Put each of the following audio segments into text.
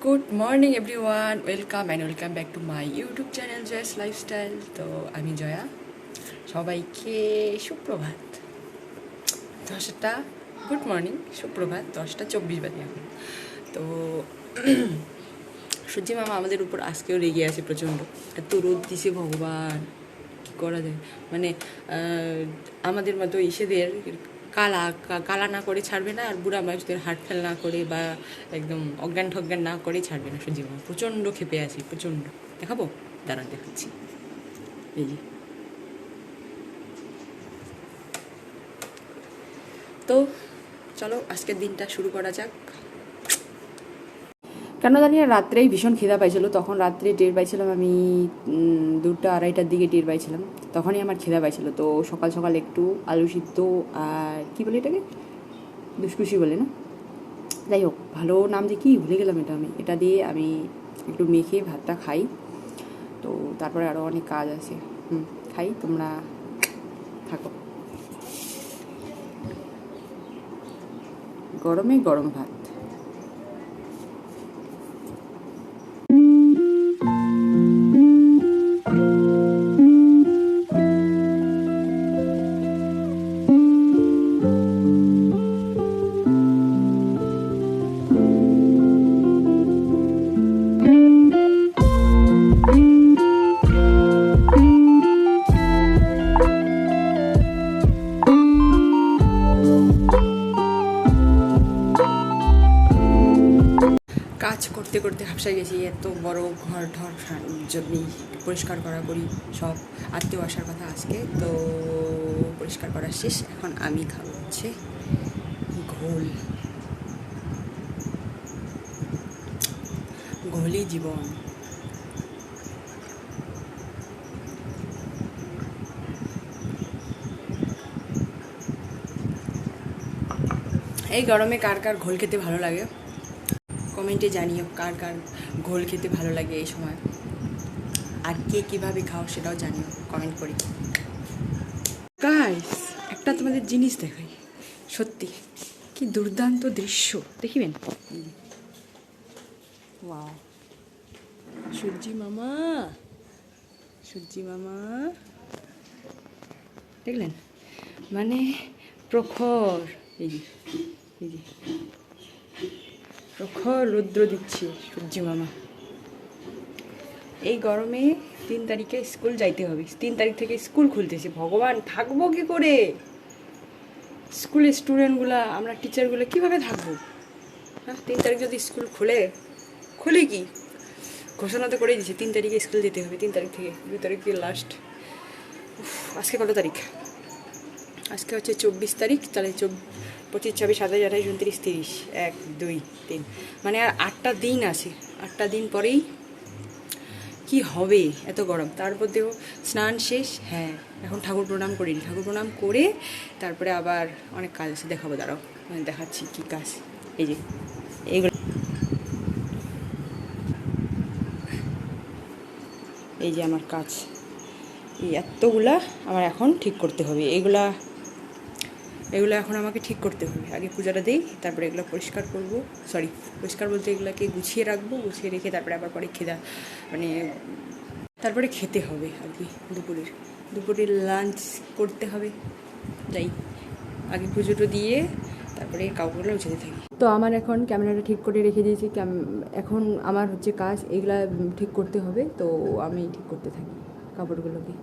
Good morning everyone, welcome back to my YouTube channel জয়াস lifestyle. তো আমি জয়া, সবাইকে সুপ্রভাত। 10টা গুড মর্নিং, সুপ্রভাত। 10:24 বাজে এখন। তো সূর্যি মামা আমাদের উপর আজকেও রেগে আছে প্রচণ্ড। এত রোদ দিছে ভগবান, কী করা যায়। মানে আমাদের মতো ইসেদের কালা না করে ছাড়বে না, আর বুড়া মানুষদের হার্ট ফেল না করে বা একদম অজ্ঞান ঠজ্ঞান না করে ছাড়বে না সূর্যি মামা। প্রচণ্ড ক্ষেপে আছি, প্রচণ্ড। দেখাবো, দাঁড়ান দেখাচ্ছি। এই যে, তো চলো আজকের দিনটা শুরু করা যাক। কেন জানি না রাত্রেই ভীষণ খিদা পাইছিল। তখন রাত্রে টের পাইছিলাম আমি 2টা 2:30টার দিকে টের পাইছিলাম, তখনই আমার খিদা পাইছিল। তো সকাল সকাল একটু আলু সিদ্ধ আর কী বলে এটাকে, দুষ্কুশি বলে না, যাই হোক, ভালো নাম দিয়ে কি ভুলে গেলাম এটা দিয়ে আমি একটু মেখে ভাতটা খাই। তো তারপরে আরও অনেক কাজ আছে, খাই, তোমরা থাকো। গরমে গরম ভাত। কাজ করতে করতে হাঁপসাই গেছি। এত বড় ঘর ঢর জন্যই পরিষ্কার করি, সব আত্মীয় আসার কথা আজকে। তো পরিষ্কার করা শেষ, এখন আমি খাবো হচ্ছে ঘোল। ঘোলই জীবন। এই গরমে কার কার ঘোল খেতে ভালো লাগে কমেন্টে জানিও, কার কার ঘোল খেতে ভালো লাগে এই সময়, আর কে কীভাবে খাও সেটাও জানিও কমেন্ট করে। গাইস, একটা তোমাদের জিনিস দেখাই, সত্যি কি দুর্দান্ত দৃশ্য, দেখিবেন। ওয়াও, সূর্যি মামা, সূর্যি মামা দেখলেন, মানে প্রখর, এই যে এই যে প্রখর রৌদ্র দিচ্ছে সূর্যি মামা। এই গরমে 3 তারিখে স্কুল যাইতে হবে, 3 তারিখ থেকে স্কুল খুলতেছে। ভগবান, থাকবো কি করে স্কুলে? স্টুডেন্টগুলা, আমরা টিচারগুলো কীভাবে থাকবো? হ্যাঁ, 3 তারিখ যদি স্কুল খুলে কি ঘোষণা তো করেই দিচ্ছে 3 তারিখে স্কুল যেতে হবে। 3 তারিখ থেকে 2 তারিখ থেকে লাস্ট। আজকে কত তারিখ? আজকে হচ্ছে 24 তারিখ। তাহলে 25, 26, 27, 28, 29, 30, 1, 2, 3, মানে আর 8টা দিন আছে। 8টা দিন পরেই কি হবে এত গরম। তার মধ্যেও স্নান শেষ, হ্যাঁ, এখন ঠাকুর প্রণাম করিনি। ঠাকুর প্রণাম করে তারপরে আবার অনেক কাজ আছে, দেখাবো, দাঁড়াও দেখাচ্ছি কী কাজ। এই যে এইগুলো, এই যে আমার কাজ, এই এতগুলা আমার এখন ঠিক করতে হবে। এগুলো এখন আমাকে ঠিক করতে হবে। আগে পূজাটা দিই, তারপরে এগুলো পরিষ্কার করব। পরিষ্কার বলতে এগুলোকে গুছিয়ে রাখবো, গুছিয়ে রেখে তারপরে আবার পরে তারপরে খেতে হবে আর কি। দুপুরের লাঞ্চ করতে হবে। যাই, আগে পুজোটা দিয়ে তারপরে কাপড়গুলো গুছাতে থাকি। তো আমার এখন ক্যামেরাটা ঠিক করে রেখে দিয়েছি। এখন আমার হচ্ছে কাজ এগুলা ঠিক করতে হবে। তো আমি ঠিক করতে থাকি কাপড়গুলোকে।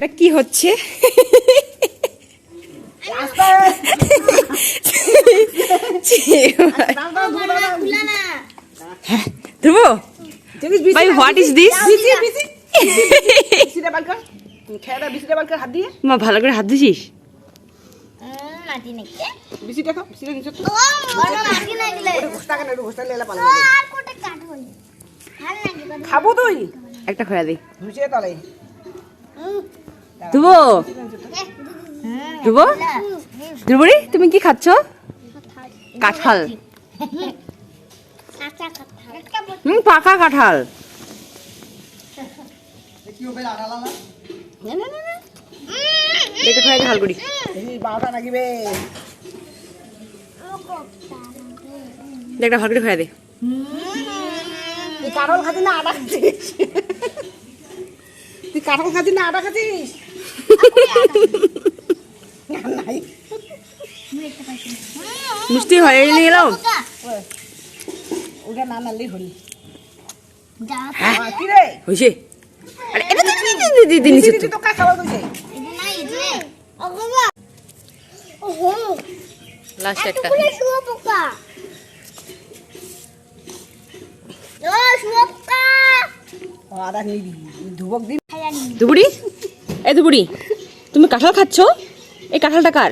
এটা কি হচ্ছে? ধ্রুব ভাই, হোয়াট ইজ দিস? মা ভালো করে হাত দিছিস? খাবো তুই একটা খোয়া দে। ঘুষিয়ে তলে ধ্রুব, ধ্রুব, ধ্রুবরি তুমি কি খাচ্ছ? কাঁঠাল। পাকা কাঁঠাল। দেখে খাই ঝাল করি। বারোটা নাকিবে দেখটা ভালো করে খাই দে। তুই কাঁঠাল খাচ্ছিস না আটা খাচ্ছিস? তুই কাঁঠাল খাচ্ছিস না আটা খাচ্ছিস? নাই মিষ্টি হয়ে নিয়ে এলাম। ওটা না নালেই হলি। কি রে হয়েছে? আরে এটা দিদি নিচে তো। তো কাজ খাওয়া কইছে লাস্ট একটা। আদা নিবি ধুবক দিন দুপুরি, এ দুপুরি, তুমি কাঁঠাল খাচ্ছ? এই কাঁঠালটা কার?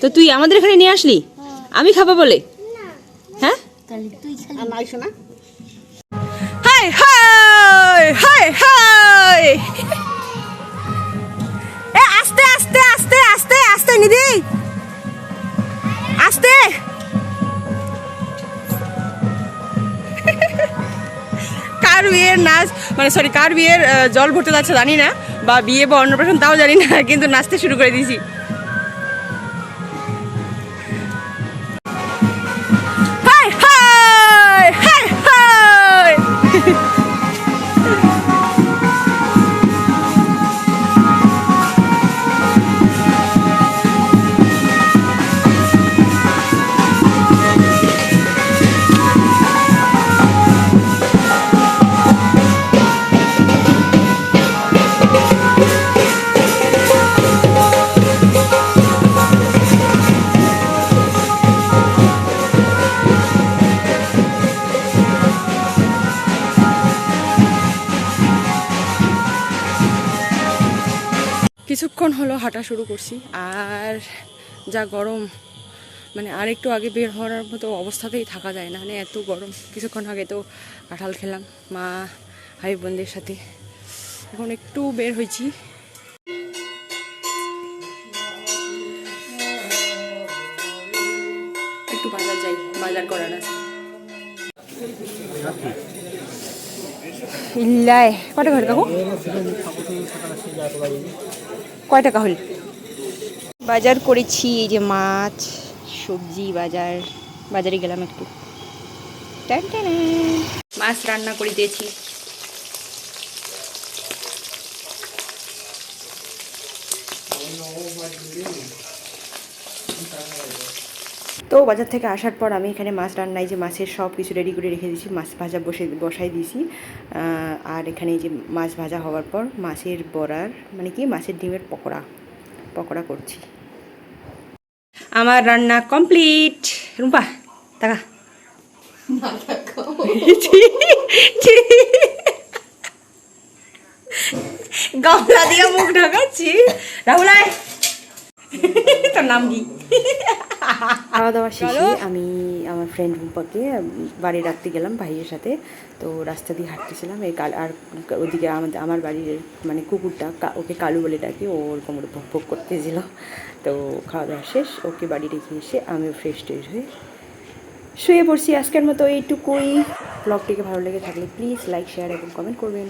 তো তুই আমাদের এখানে নিয়ে আসলি আমি খাবো বলে? হ্যাঁ, আর নাই শোনা হাই হাই হাই হাই। এ আস্তে আস্তে আস্তে আস্তে আস্তে নিধি, আস্তে। কার বিয়ের নাচ, মানে সরি কার বিয়ের জল ভরতে যাচ্ছে জানি না, বা বিয়ে বা অন্নপ্রাশন তাও জানি না, কিন্তু নাচতে শুরু করে দিয়েছি। High high high high. কিছুক্ষণ হলো হাঁটা শুরু করছি, আর যা গরম, মানে আর একটু আগে বের হওয়ার মতো অবস্থাতেই থাকা যায় না, মানে এত গরম। কিছুক্ষণ আগে তো কাঁঠাল খেলাম মা ভাই বোনদের সাথে, এখন একটু বের হয়েছি। একটু বাজার যাই, বাজার করার আছে। ইল্লাই কয় টাকা হল কাকু? কয় টাকা হল? বাজার করেছি, এই যে মাছ সবজি বাজার, বাজারে গেলাম একটু। মাছ রান্না করে দিয়েছি। তো বাজার থেকে আসার পর আমি এখানে মাছ রান্নায় যে মাছের সব কিছু রেডি করে রেখে দিয়েছি, মাছ ভাজা বসাই দিয়েছি। আর এখানে যে মাছ ভাজা হওয়ার পর মাছের বড়ার, মানে কি মাছের ডিমের পকোড়া করছি। আমার রান্না কমপ্লিট। রুম্পা টাকা গামলা দিয়ে মুখ ঢাকাচ্ছি। রাহুল আয়, তোর নাম কি? খাওয়া দাওয়া শেষে আমি আমার ফ্রেন্ড রুম্পাকে বাড়ি রাখতে গেলাম ভাইয়ের সাথে। তো রাস্তা দিয়ে হাঁটতেছিলাম, এই আর ওদিকে আমার বাড়ির মানে কুকুরটা, ওকে কালু বলে ডাকি, ও ওরকম ভোগ করতেছিল। তো খাওয়া দাওয়া শেষ, ওকে বাড়ি রেখে এসে আমিও ফ্রেশ ট্রেশ হয়ে শুয়ে পড়ছি। আজকের মতো এইটুকুই। ব্লগটিকে ভালো লেগে থাকলে প্লিজ লাইক শেয়ার এবং কমেন্ট করবেন।